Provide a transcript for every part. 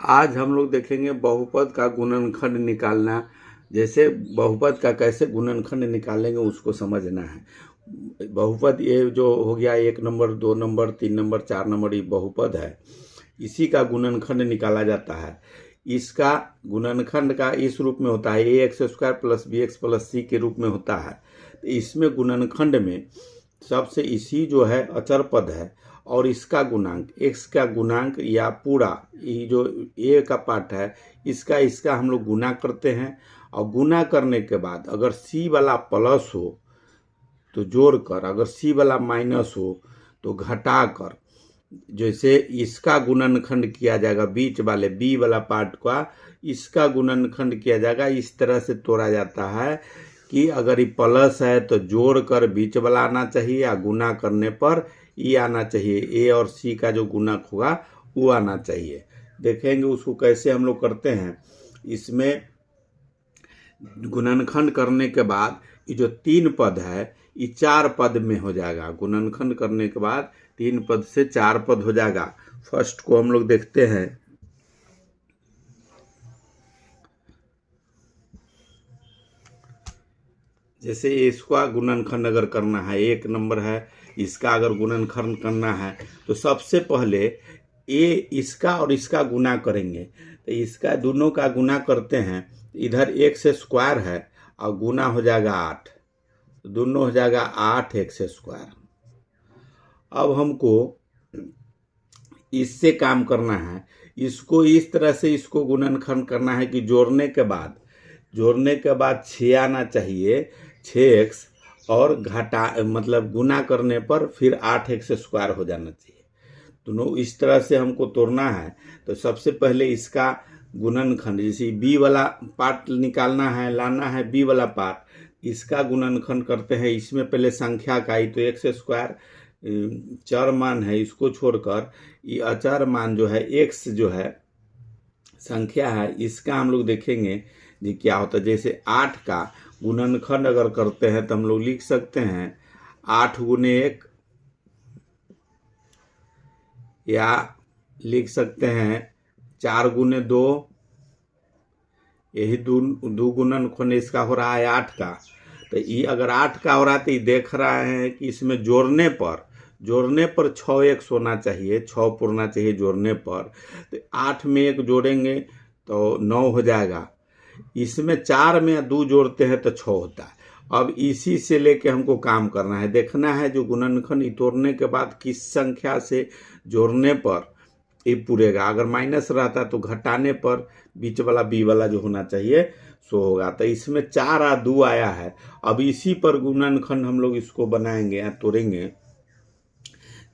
आज हम लोग देखेंगे बहुपद का गुणनखंड निकालना। जैसे बहुपद का कैसे गुणनखंड निकालेंगे उसको समझना है। बहुपद ये जो हो गया 1 नंबर 2 नंबर 3 नंबर 4 नंबर, ये बहुपद है। इसी का गुणनखंड निकाला जाता है। इसका गुणनखंड का इस रूप में होता है, ax² + bx + c के रूप में होता है। तो इसमें गुणनखंड में सबसे इसी जो है अचर पद है और इसका गुणांक x का गुणांक या पूरा ये जो a का पार्ट है इसका हम लोग गुना करते हैं। और गुना करने के बाद अगर c वाला प्लस हो तो जोड़कर, अगर c वाला माइनस हो तो घटाकर, जैसे इसका गुणनखंड किया जाएगा बीच वाले b वाला पार्ट का, इसका गुणनखंड किया जाएगा। इस तरह से तोड़ा जाता है कि अगर ये प्लस है तो जोड़कर बीच वाला आना चाहिए या गुना करने पर ये आना चाहिए, ए और सी का जो गुणक होगा वो आना चाहिए। देखेंगे उसको कैसे हम लोग करते हैं। इसमें गुणनखंड करने के बाद ये जो 3 पद है ये 4 पद में हो जाएगा। गुणनखंड करने के बाद 3 पद से 4 पद हो जाएगा। फर्स्ट को हम लोग देखते हैं। जैसे इसका गुणनखंड अगर करना है, 1 नंबर है, इसका अगर गुणनखंड करना है तो सबसे पहले इसका और इसका गुना करेंगे। तो इसका दोनों का गुना करते हैं, इधर x² है और गुना हो जाएगा 8, तो दोनों हो जाएगा 8x²। अब हमको इससे काम करना है, इसको इस तरह से इसको गुणनखंड करना है कि जोड़ने के बाद 6 आना चाहिए, 6x, और घटा मतलब गुना करने पर फिर 8x² हो जाना चाहिए। दोनों इस तरह से हमको तोड़ना है। तो सबसे पहले इसका गुणनखंड, जैसे b वाला पार्ट निकालना है, लाना है b वाला पार्ट, इसका गुणनखंड करते हैं। इसमें पहले संख्या का ही तो x² चर मान है, इसको छोड़कर ये अचर मान जो है x जो है संख्या है, इसका हम लोग देखेंगे जी क्या होता है। जैसे 8 का गुणनखंड अगर करते हैं तो हम लोग लिख सकते हैं 8 × 1, या लिख सकते हैं 4 × 2, यही दो गुणनखंड इसका हो रहा है 8 का। तो ये अगर 8 का हो रहा है तो ये देख रहे हैं कि इसमें जोड़ने पर 6x होना चाहिए, 6 पुरना चाहिए जोड़ने पर। तो 8 में 1 जोड़ेंगे तो 9 हो जाएगा। इसमें 4 में 2 जोड़ते हैं तो 6 होता है। अब इसी से लेके हमको काम करना है, देखना है जो गुणनखंड तोड़ने के बाद किस संख्या से जोड़ने पर ये पूरेगा। अगर माइनस रहता तो घटाने पर बीच वाला b वाला जो होना चाहिए सो होगा। तो इसमें 4 और 2 आया है। अब इसी पर गुणनखंड हम लोग इसको बनाएंगे या तोड़ेंगे।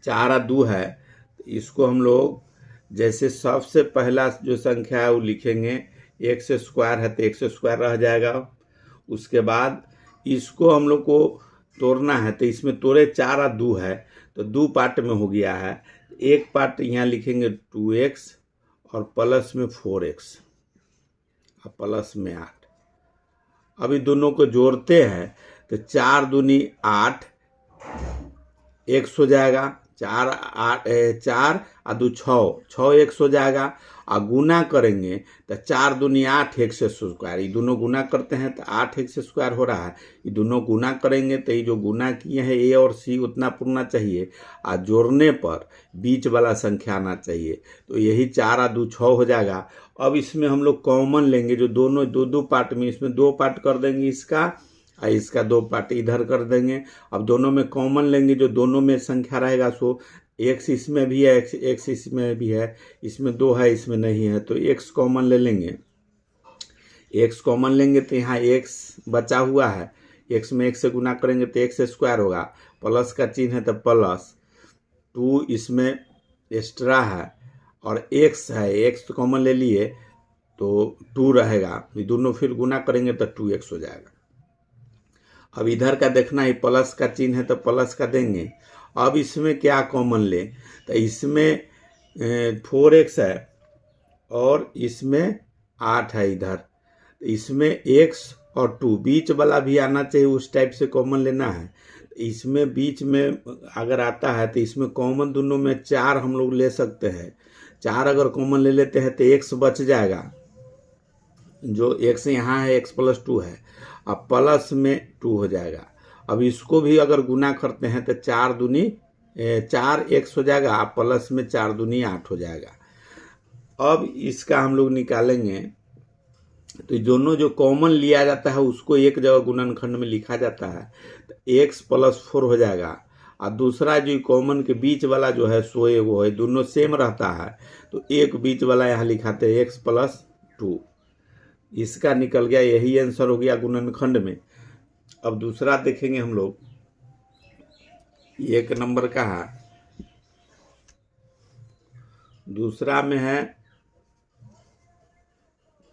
4 और 2 है, इसको हम लोग जैसे सबसे पहला जो संख्या है वो लिखेंगे, x² है तो x² रह जाएगा। उसके बाद इसको हम लोग को तोड़ना है, तो इसमें तोड़े 4 और 2 है तो 2 पार्ट में हो गया है। एक पार्ट यहाँ लिखेंगे 2x और प्लस में 4x और प्लस में 8। अभी दोनों को जोड़ते हैं तो 4 दूनी 8 x हो जाएगा, 4 और 2 6x हो जाएगा। और गुना करेंगे तो 4 दूनी 8x², ये दोनों गुना करते हैं तो 8x² हो रहा है। ये दोनों गुना करेंगे तो ये जो गुना किए हैं a और c उतना पुरना चाहिए, और जोड़ने पर बीच वाला संख्या आना चाहिए। तो यही 4 और 2 6 हो जाएगा। अब इसमें हम लोग कॉमन लेंगे, जो दोनों 2 पार्ट में, इसमें 2 पार्ट कर देंगे इसका और इसका 2 पार्ट इधर कर देंगे। अब दोनों में कॉमन लेंगे, जो दोनों में संख्या रहेगा सो x इसमें भी है, x इसमें भी है, इसमें 2 है इसमें नहीं है, तो x कॉमन ले लेंगे। x कॉमन लेंगे तो यहाँ x बचा हुआ है, x में 1 से गुना करेंगे तो x² होगा, प्लस का चिन्ह है तो प्लस 2 इसमें एक्स्ट्रा है और x है, x तो कॉमन ले लिए तो 2 रहेगा। ये दोनों फिर गुना करेंगे तो 2x हो जाएगा। अब इधर का देखना है, प्लस का चिन्ह है तो प्लस का देंगे। अब इसमें क्या कॉमन ले, तो इसमें 4x है और इसमें 8 है इधर, तो इसमें x और 2 बीच वाला भी आना चाहिए, उस टाइप से कॉमन लेना है। इसमें बीच में अगर आता है तो इसमें कॉमन दोनों में 4 हम लोग ले सकते हैं। 4 अगर कॉमन ले लेते हैं तो x बच जाएगा, जो x यहाँ है x + 2 है, अब प्लस में 2 हो जाएगा। अब इसको भी अगर गुना करते हैं तो 4 दूनी 4x हो जाएगा, अब प्लस में 4 दूनी 8 हो जाएगा। अब इसका हम लोग निकालेंगे तो दोनों जो कॉमन लिया जाता है उसको एक जगह गुणनखंड में लिखा जाता है, तो x + 4 हो जाएगा। और दूसरा जो कॉमन के बीच वाला जो है सो वो है, दोनों सेम रहता है, तो एक बीच वाला यहाँ लिखाते हैं x + 2। इसका निकल गया, यही आंसर हो गया गुणनखंड में। अब दूसरा देखेंगे हम लोग, 1 नंबर का है, दूसरा में है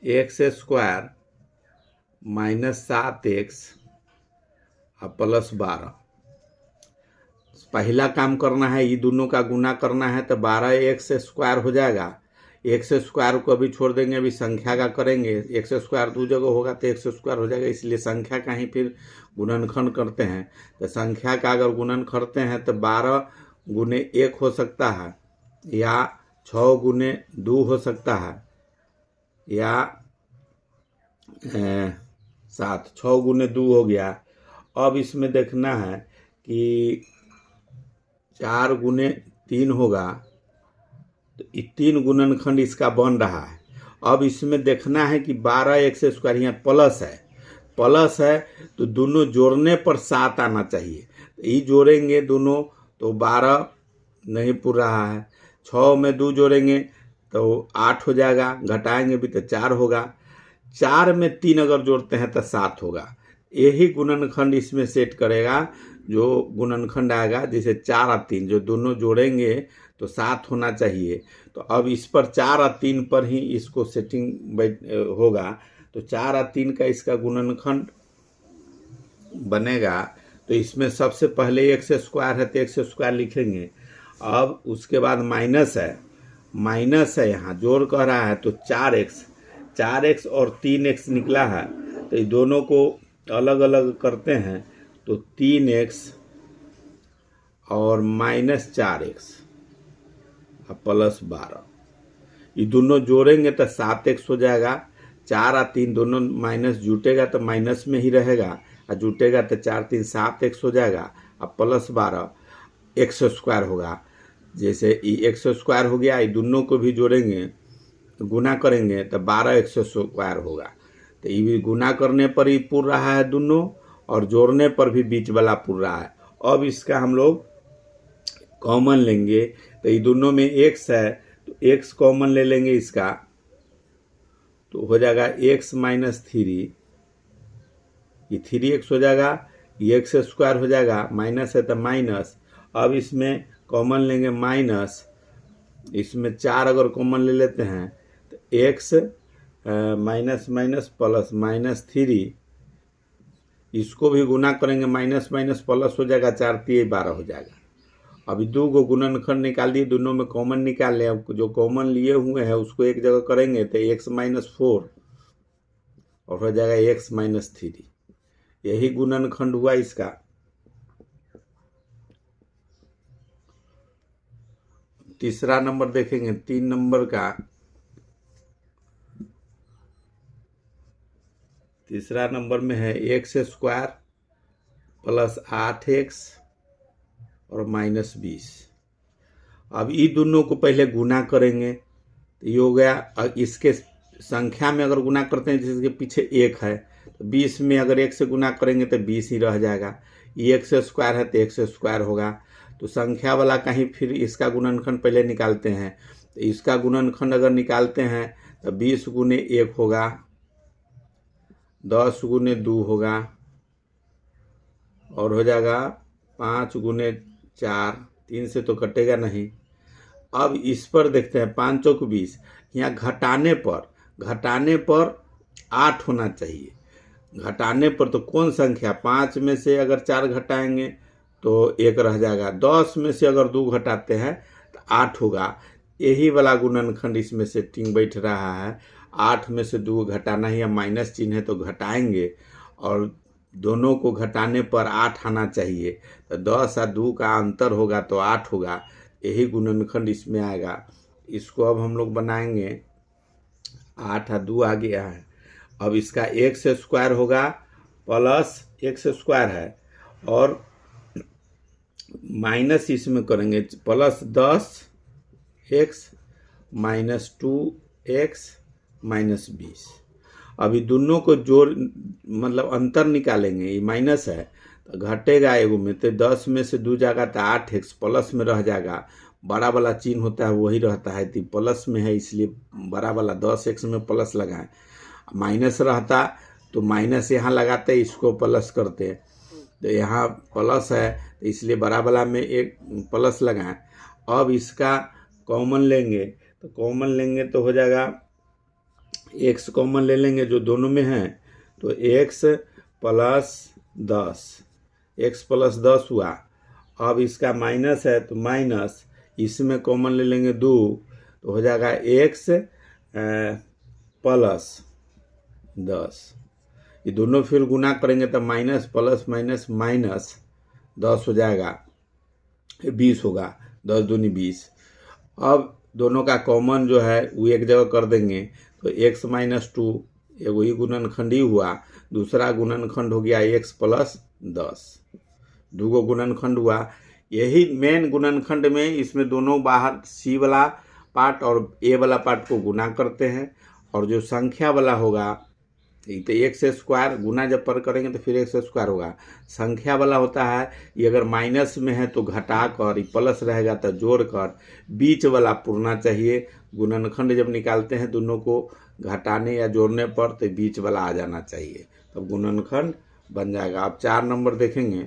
x² - 7x + 12। पहला काम करना है, ये दोनों का गुना करना है, तो 12x² हो जाएगा। x² को अभी छोड़ देंगे, अभी संख्या का करेंगे। x² 2 जगह होगा तो x² हो जाएगा, इसलिए संख्या का ही फिर गुणनखंड करते हैं। तो संख्या का अगर गुणन करते हैं तो 12 × 1 हो सकता है, या 6 × 2 हो सकता है, या 7। 6 × 2 हो गया। अब इसमें देखना है कि 4 × 3 होगा, तो 3 गुणनखंड इसका बन रहा है। अब इसमें देखना है कि 12x² यहाँ प्लस है तो दोनों जोड़ने पर 7 आना चाहिए। तो ये जोड़ेंगे दोनों तो 12 नहीं पूर रहा है, 6 में 2 जोड़ेंगे तो 8 हो जाएगा, घटाएंगे भी तो 4 होगा, 4 में 3 अगर जोड़ते हैं तो 7 होगा। यही गुणनखंड इसमें सेट करेगा, जो गुणनखंड आएगा जैसे 4 और 3 जो दोनों जोड़ेंगे तो 7 होना चाहिए। तो अब इस पर 4 और 3 पर ही इसको सेटिंग होगा, तो 4 और 3 का इसका गुणनखंड बनेगा। तो इसमें सबसे पहले x² है तो x² लिखेंगे। अब उसके बाद माइनस है यहाँ जोड़ कह रहा है, तो 4x और 3x निकला है, तो ये दोनों को अलग अलग करते हैं, तो 3x और -4x + 12, ये दोनों जोड़ेंगे तो 7x हो जाएगा। 4 और 3 दोनों माइनस जुटेगा तो माइनस में ही रहेगा, और जुटेगा तो 4 3 7x हो जाएगा, अब +12 x² होगा। जैसे ये x² हो गया, ये दोनों को भी जोड़ेंगे तो गुना करेंगे तो 12x² होगा। तो ये भी गुना करने पर ही पूर रहा है दोनों, और जोड़ने पर भी बीच वाला पूर रहा है। अब इसका हम लोग कॉमन लेंगे, तो ये दोनों में x है तो x कॉमन ले लेंगे इसका, तो हो जाएगा x - 3, ये 3x हो जाएगा, ये x² हो जाएगा, माइनस है तो माइनस। अब इसमें कॉमन लेंगे माइनस, इसमें 4 अगर कॉमन ले लेते हैं तो x - -3, इसको भी गुना करेंगे, माइनस प्लस हो जाएगा, 4 3 12 हो जाएगा। अभी 2 को गुणनखंड निकाल दिए, दोनों में कॉमन निकाल लें। अब जो कॉमन लिए हुए हैं उसको एक जगह करेंगे तो x - 4 और हो जाएगा x - 3, यही गुणनखंड हुआ इसका। तीसरा नंबर देखेंगे, 3 नंबर का, तीसरा नंबर में है x² + 8x और -20। अब ये दोनों को पहले गुना करेंगे, तो ये हो गया। इसके संख्या में अगर गुना करते हैं, जिसके पीछे 1 है, तो 20 में अगर 1 से गुना करेंगे तो 20 ही रह जाएगा। ये x² है तो x² होगा, तो संख्या वाला का ही फिर इसका गुणनखंड पहले निकालते हैं। तो इसका गुणनखंड अगर निकालते हैं तो 20 × 1 होगा, 10 × 2 होगा, और हो जाएगा 5 × 4, 3 से तो कटेगा नहीं। अब इस पर देखते हैं, 5 चौक 20, यहाँ घटाने पर 8 होना चाहिए। घटाने पर तो कौन संख्या, 5 में से अगर 4 घटाएंगे तो 1 रह जाएगा, 10 में से अगर 2 घटाते हैं तो 8 होगा। यही वाला गुणनखंड इसमें सेटिंग बैठ रहा है। 8 में से 2 घटाना ही, माइनस चिन्ह है तो घटाएंगे, और दोनों को घटाने पर 8 आना चाहिए, तो 10 और 2 का अंतर होगा तो 8 होगा। यही गुणनखंड इसमें आएगा। इसको अब हम लोग बनाएंगे। 8 और 2 आ गया है। अब इसका एक्स स्क्वायर होगा प्लस एक्स स्क्वायर है और माइनस इसमें करेंगे plus 10x minus 2x minus 20। अभी दोनों को जोड़ मतलब अंतर निकालेंगे। ये माइनस है तो घटेगा एगो में, तो 10 में से 2 जाएगा तो 8x प्लस में रह जाएगा। बड़ा वाला चिन्ह होता है वही रहता है, तो प्लस में है इसलिए बड़ा वाला 10x में प्लस लगाएं। माइनस रहता तो माइनस यहाँ लगाते, इसको प्लस करते, तो यहाँ प्लस है तो इसलिए बड़ा वाला में एक प्लस लगाएं। अब इसका कॉमन लेंगे, तो कॉमन लेंगे तो हो जाएगा x कॉमन ले लेंगे जो दोनों में है, तो x प्लस 10, x प्लस 10 हुआ। अब इसका माइनस है तो माइनस, इसमें कॉमन ले लेंगे 2, तो हो जाएगा x प्लस 10। ये दोनों फिर गुना करेंगे तो माइनस प्लस माइनस माइनस 10 हो जाएगा, 20 होगा, 10 दूनी 20। अब दोनों का कॉमन जो है वो एक जगह कर देंगे, तो x माइनस 2 एगो ही गुणनखंड ही हुआ, दूसरा गुणनखंड हो गया x प्लस 10। दूगो गुणनखंड हुआ। यही मेन गुणनखंड में इसमें दोनों बाहर c वाला पार्ट और a वाला पार्ट को गुना करते हैं, और जो संख्या वाला होगा तो एक्स स्क्वायर गुना जब पर करेंगे तो फिर एक्स स्क्वायर होगा। संख्या वाला होता है ये अगर माइनस में है तो घटा कर, प्लस रहेगा तो जोड़ कर, बीच वाला पुरना चाहिए। गुणनखंड जब निकालते हैं दोनों को घटाने या जोड़ने पर तो बीच वाला आ जाना चाहिए, तब गुणनखंड बन जाएगा। अब 4 नंबर देखेंगे।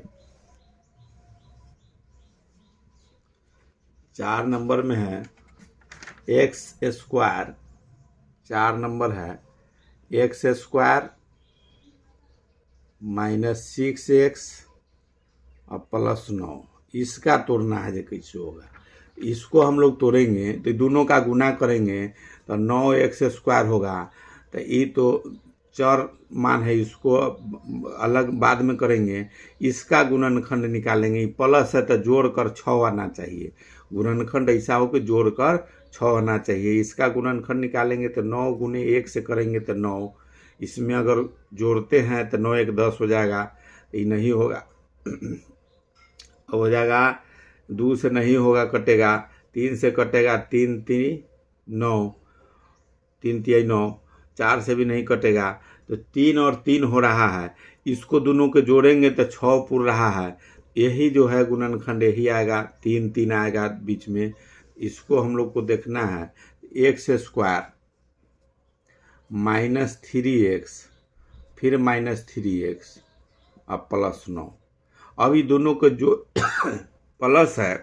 4 नंबर में है एक्स स्क्वायर, 4 नंबर है एक्स स्क्वायर माइनस 6x और प्लस 9। इसका तोड़ना है जो कैसे होगा, इसको हम लोग तोड़ेंगे तो दोनों का गुना करेंगे तो 9x स्क्वायर होगा। तो ये तो चर मान है, इसको अलग बाद में करेंगे। इसका गुणनखंड निकालेंगे, प्लस है तो जोड़ कर 6 आना चाहिए। गुणनखंड ऐसा हो कि जोड़ कर 6 आना चाहिए। इसका गुणनखंड निकालेंगे तो 9 गुने 1 से करेंगे तो 9। इसमें अगर जोड़ते हैं तो 9 1 10 हो जाएगा, ये नहीं होगा। हो जाएगा 2 से नहीं होगा, कटेगा 3 से कटेगा, 3 3 9, 3 3 9, 4 से भी नहीं कटेगा, तो 3 और 3 हो रहा है। इसको दोनों के जोड़ेंगे तो 6 पुर रहा है। यही जो है गुणनखंड यही आएगा, 3 3 आएगा बीच में। इसको हम लोग को देखना है। एक्स स्क्वायर माइनस 3x फिर माइनस 3x अब प्लस 9। अभी दोनों के जो प्लस है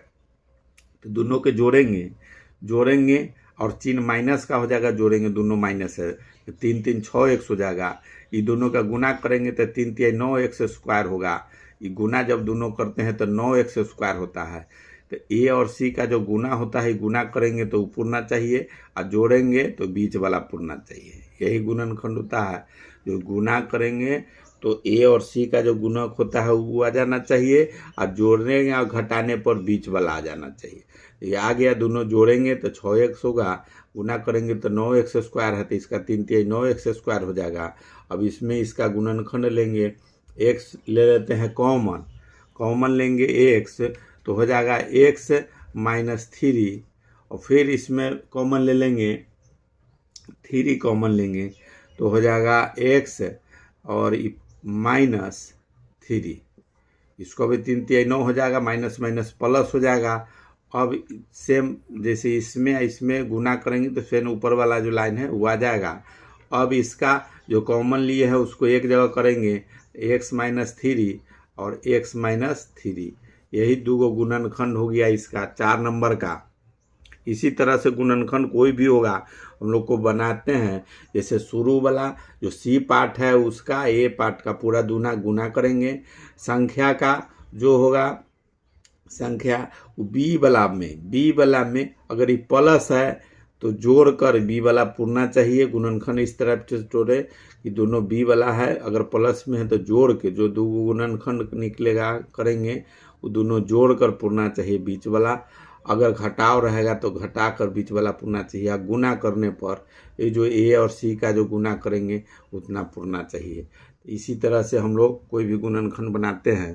तो दोनों के जोड़ेंगे और चिन्ह माइनस का हो जाएगा, जोड़ेंगे दोनों माइनस है तो 3 3 6x हो जाएगा। ये दोनों का गुना करेंगे तो 3 3 9x स्क्वायर होगा। ये गुना जब दोनों करते हैं तो 9x स्क्वायर होता है। तो ए और सी का जो गुना होता है, गुना करेंगे तो पुरना चाहिए और जोड़ेंगे तो बीच वाला पुरना चाहिए। यही गुणनखंड होता है। जो गुना करेंगे तो ए और सी का जो गुणक होता है वो आ जाना चाहिए, और जोड़ने या घटाने पर बीच वाला आ जाना चाहिए। ये आ गया, दोनों जोड़ेंगे तो 6x होगा, गुना करेंगे तो 9x स्क्वायर है, तो इसका 3 3 9x स्क्वायर हो जाएगा। अब इसमें इसका गुणनखंड लेंगे, x ले लेते हैं कॉमन लेंगे x, तो हो जाएगा x माइनस 3, और फिर इसमें कॉमन ले लेंगे 3 कॉमन लेंगे तो हो जाएगा x और माइनस 3। इसको भी 3 3 9 हो जाएगा, माइनस माइनस प्लस हो जाएगा। अब सेम जैसे इसमें गुना करेंगे तो फिर ऊपर वाला जो लाइन है वो आ जाएगा। अब इसका जो कॉमन लिए है उसको एक जगह करेंगे, x माइनस 3 और x माइनस 3। यही दूगो गुणनखंड हो गया इसका 4 नंबर का। इसी तरह से गुणनखंड कोई भी होगा हम लोग को बनाते हैं। जैसे शुरू वाला जो सी पार्ट है उसका ए पार्ट का पूरा दूना गुना करेंगे। संख्या का जो होगा संख्या बी वाला में अगर ये प्लस है तो जोड़ कर बी वाला पुरना चाहिए। गुणनखंड इस तरह से जोड़े कि दोनों बी वाला है, अगर प्लस में है तो जोड़ के जो दो गुणनखंड निकलेगा करेंगे वो दोनों जोड़ कर पुरना चाहिए बीच वाला। अगर घटाव रहेगा तो घटा कर बीच वाला पुरना चाहिए, या गुना करने पर ये जो ए और सी का जो गुना करेंगे उतना पुरना चाहिए। इसी तरह से हम लोग कोई भी गुणनखंड बनाते हैं